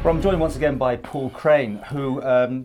Well, I'm joined once again by Paul Craine, who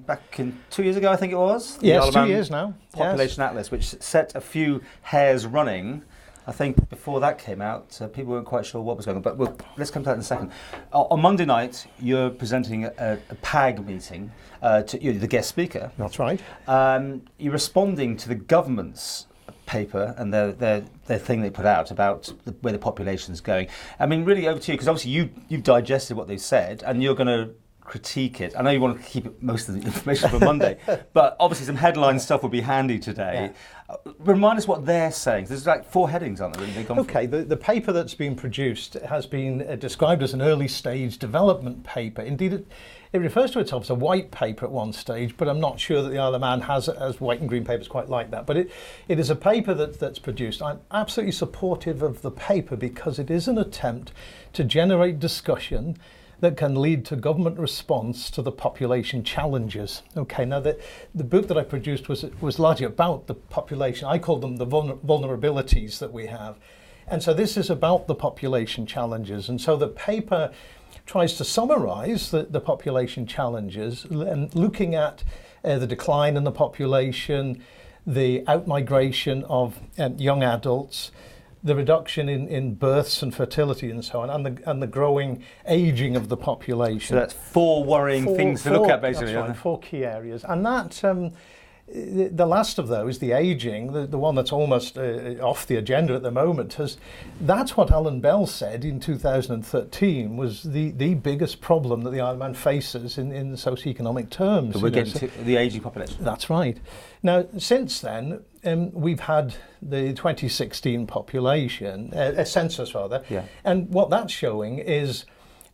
back in 2 years ago, I think it was, yes, 2 years now, Population Atlas, which set a few hares running. I think before that came out, people weren't quite sure what was going on, but let's come to that in a second. On Monday night, you're presenting a PAG meeting to the guest speaker. That's right. You're responding to the government's paper and their thing they put out about where the population's going. I mean, really over to you, because obviously you've digested what they've said and you're going to critique it. I know you want to keep most of the information for Monday, but obviously some headline stuff will be handy today. Yeah. Remind us what they're saying. There's like 4 headings, aren't there? Okay, the paper that's been produced has been described as an early stage development paper. Indeed, it refers to itself as a white paper at one stage, but I'm not sure that the Isle of Man has white and green papers quite like that. But it is a paper that's produced. I'm absolutely supportive of the paper because it is an attempt to generate discussion that can lead to government response to the population challenges. Okay, now the book that I produced was largely about the population. I call them the vulnerabilities that we have. And so this is about the population challenges. And so the paper tries to summarize the population challenges, and looking at the decline in the population, the outmigration of young adults, the reduction in births and fertility and so on, and the growing aging of the population. So that's 4 worrying things to look at, basically. That's right, 4 key areas. And that, the last of those, the aging, the one that's almost off the agenda at the moment, that's what Alan Bell said in 2013 was the biggest problem that the Isle of Man faces in socioeconomic terms. So we're getting to the aging population. That's right. Now, since then, we've had the 2016 population, a census rather, yeah. And what that's showing is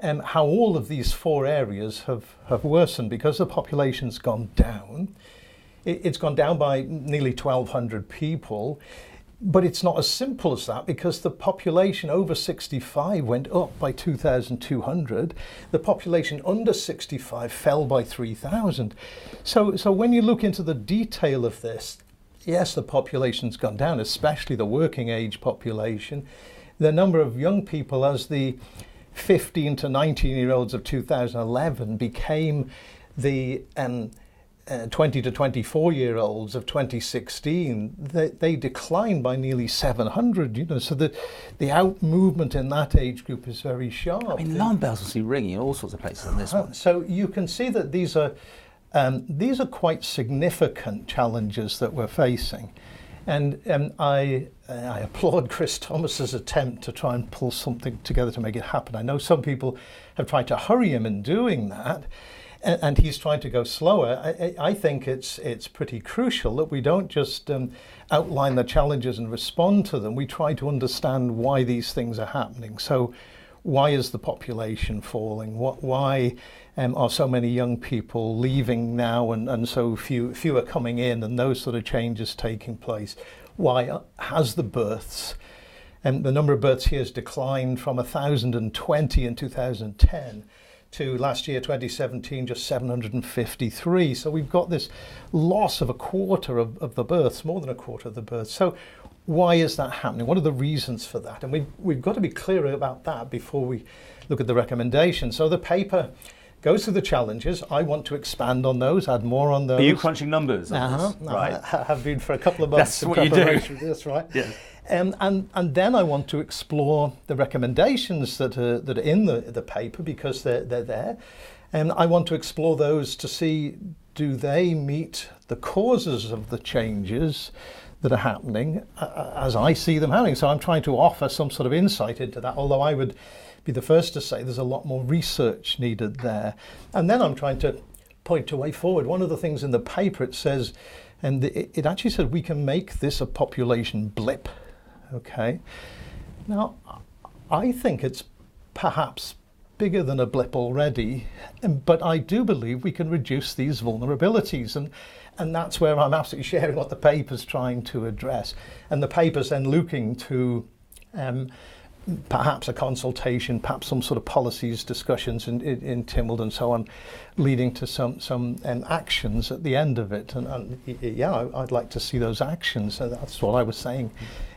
how all of these 4 areas have worsened because the population's gone down. It's gone down by nearly 1,200 people, but it's not as simple as that because the population over 65 went up by 2,200. The population under 65 fell by 3,000. So when you look into the detail of this, yes, the population's gone down, especially the working age population. The number of young people as the 15 to 19-year-olds of 2011 became the 20 to 24-year-olds of 2016, they declined by nearly 700. So the out movement in that age group is very sharp. I mean, alarm bells will see ringing in all sorts of places on this one. So you can see that these are quite significant challenges that we're facing. And I applaud Chris Thomas's attempt to try and pull something together to make it happen. I know some people have tried to hurry him in doing that, and he's trying to go slower. I think it's pretty crucial that we don't just outline the challenges and respond to them. We try to understand why these things are happening. So why is the population falling? Why are so many young people leaving now and so few are coming in, and those sort of changes taking place? Why has the births, the number of births here has declined from 1,020 in 2010 to last year, 2017, just 753. So we've got this loss of a quarter of the births, more than a quarter of the births. So why is that happening? What are the reasons for that? And we've got to be clear about that before we look at the recommendations. So the paper goes through the challenges. I want to expand on those, add more on those. Are you crunching numbers on this? Right. I have been for a couple of months. That's what you do. That's right. Yeah. And then I want to explore the recommendations that are in the paper because they're there. And I want to explore those to see, do they meet the causes of the changes that are happening as I see them happening? So I'm trying to offer some sort of insight into that, although I would be the first to say there's a lot more research needed there. And then I'm trying to point a way forward. One of the things in the paper it says, and it actually said we can make this a population blip. Okay. Now, I think it's perhaps bigger than a blip already, but I do believe we can reduce these vulnerabilities, and that's where I'm absolutely sharing what the paper's trying to address. And the paper's then looking to perhaps a consultation, perhaps some sort of policies discussions in Tynwald and so on, leading to some actions at the end of it. And yeah, I'd like to see those actions. And that's what I was saying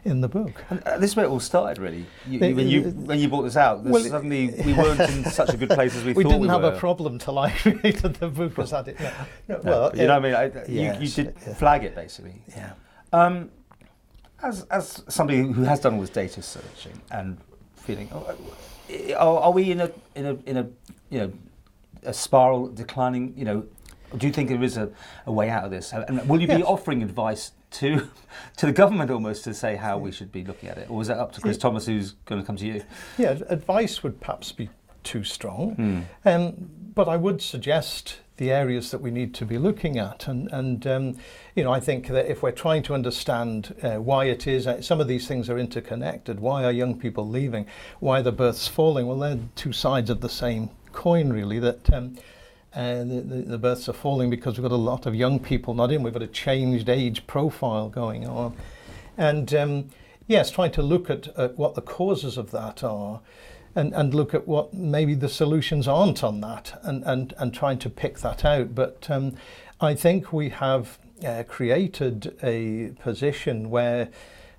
in the book. And this is where it all started, really. When you brought this out, suddenly we weren't in such a good place as we thought we were. We didn't have a problem till I created the book. Was that it? No, well, you know what I mean? You did flag it, basically. Yeah. As somebody who has done all this data searching and feeling, are we in a spiral declining? Do you think there is a way out of this? And will you be offering advice to the government almost to say how we should be looking at it, or is that up to Chris Thomas, who's going to come to you? Yeah, advice would perhaps be too strong, but I would suggest the areas that we need to be looking at, and I think that if we're trying to understand why it is, some of these things are interconnected. Why are young people leaving? Why are the births falling? Well, they're two sides of the same coin, really. That the births are falling because we've got a lot of young people not in. We've got a changed age profile going on, and yes, trying to look at what the causes of that are. And look at what maybe the solutions aren't on that, and trying to pick that out. But I think we have created a position where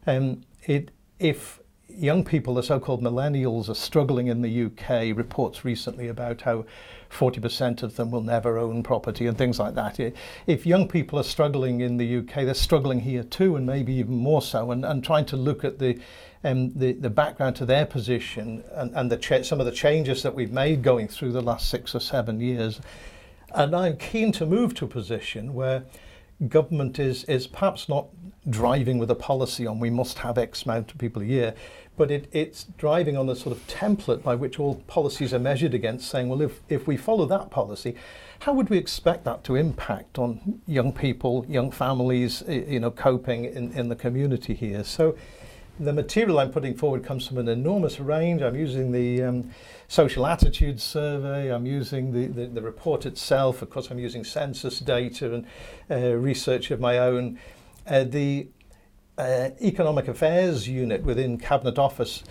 if young people, the so-called millennials, are struggling in the UK, reports recently about how 40% of them will never own property and things like that. If young people are struggling in the UK, they're struggling here too, and maybe even more so, and trying to look at the background to their position and some of the changes that we've made going through the last 6 or 7 years. And I'm keen to move to a position where government is perhaps not driving with a policy on we must have X amount of people a year, but it's driving on a sort of template by which all policies are measured against, saying, well, if we follow that policy, how would we expect that to impact on young people, young families, coping in the community here? So the material I'm putting forward comes from an enormous range. I'm using the social attitudes survey, I'm using the report itself, of course I'm using census data and research of my own. The Economic Affairs unit within Cabinet Office,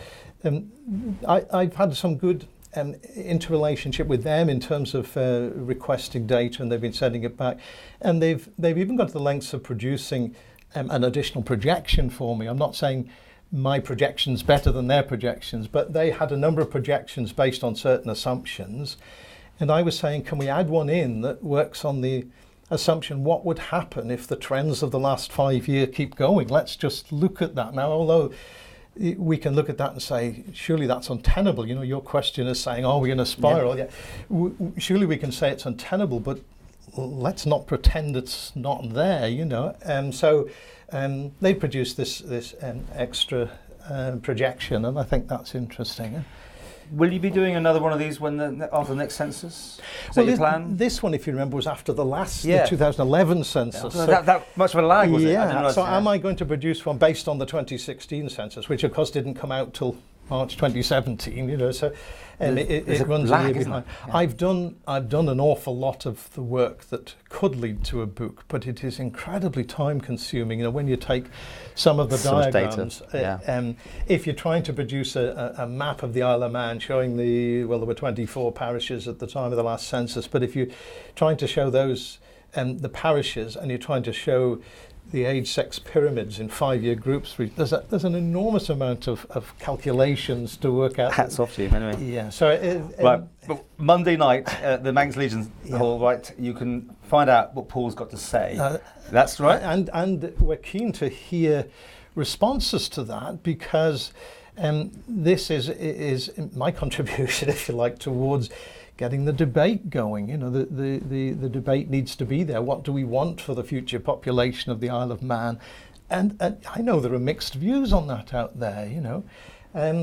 I've had some good interrelationship with them in terms of requesting data, and they've been sending it back. And they've even gone to the lengths of producing an additional projection for me. I'm not saying my projection's better than their projections, but they had a number of projections based on certain assumptions. And I was saying, can we add one in that works on the assumption what would happen if the trends of the last 5 years keep going? Let's just look at that. Now, although we can look at that and say, surely that's untenable. Your question is saying, are we in a spiral? Yeah. Surely we can say it's untenable, but let's not pretend it's not there, So they produced this extra projection, and I think that's interesting. Will you be doing another one of these after the next census? Is that your plan? This one, if you remember, was after the 2011 census. Yeah. So that much of a lag, was it? Yeah. So am I going to produce one based on the 2016 census, which of course didn't come out till March 2017, so it runs a year behind. Yeah. I've done an awful lot of the work that could lead to a book, but it is incredibly time consuming. When you take some of the diagrams, if you're trying to produce a map of the Isle of Man showing there were 24 parishes at the time of the last census, but if you're trying to show those the parishes, and you're trying to show the age-sex pyramids in 5-year groups, there's an enormous amount of calculations to work out. Hats off to you, anyway. Yeah. So right. But Monday night at the Manx Legion Hall, right? You can find out what Paul's got to say. That's right. And we're keen to hear responses to that, because this is my contribution, if you like, towards getting the debate going. The debate needs to be there. What do we want for the future population of the Isle of Man? And I know there are mixed views on that out there,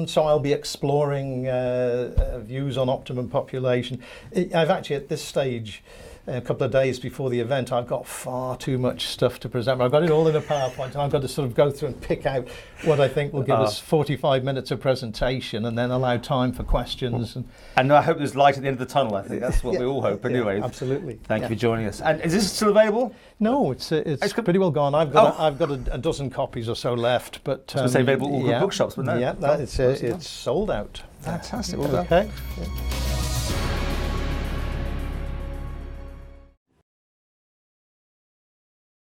So I'll be exploring views on optimum population. I've actually, at this stage, a couple of days before the event, I've got far too much stuff to present. I've got it all in a PowerPoint, and I've got to sort of go through and pick out what I think will give us 45 minutes of presentation, and then allow time for questions. And I hope there's light at the end of the tunnel. I think that's what we all hope anyway. Yeah, absolutely. Thank you for joining us. And is this still available? No, it's pretty well gone. I've got a dozen copies or so left, but I was available all good bookshops, but no. Yeah, it's sold out. Fantastic. Well done. Okay. Yeah.